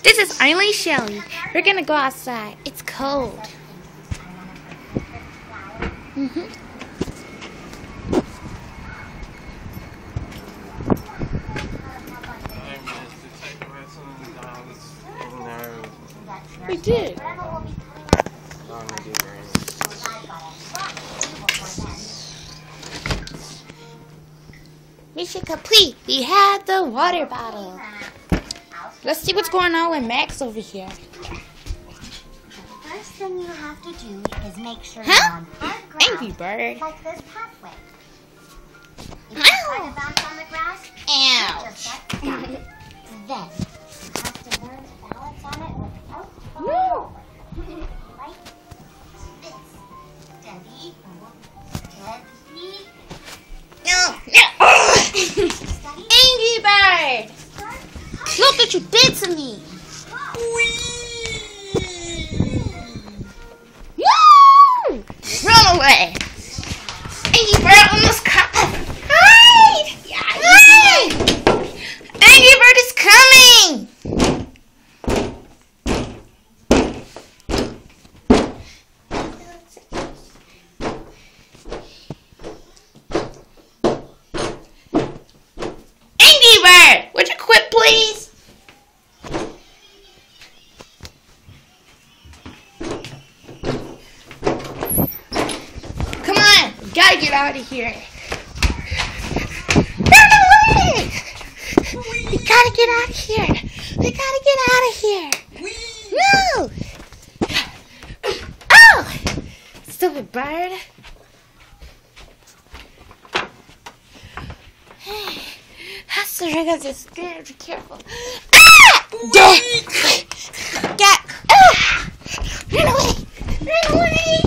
This is Arlene Shelly. We're gonna go outside. It's cold. We did. Mission complete. We have the water bottle. Let's see what's going on with Max over here. The first thing you have to do is make sure you're on hard ground, Angry bird. like this pathway. If you try to bounce on the grass, just set down. Then, you have to learn to balance on it without falling over. Like this. Steady. Steady. No. Steady. Angry bird. Look what you did to me. Woo! Run away. Angry bird almost caught. Hide! Hide! Angry bird is coming. Angry bird, would you quit, please? Come on, we gotta get out of here. Run away! We gotta get out of here. We gotta get out of here. No! Oh! Stupid bird. I'm sorry, I got so scared. Be careful. Ah! Get! Ah! Run away! Run away!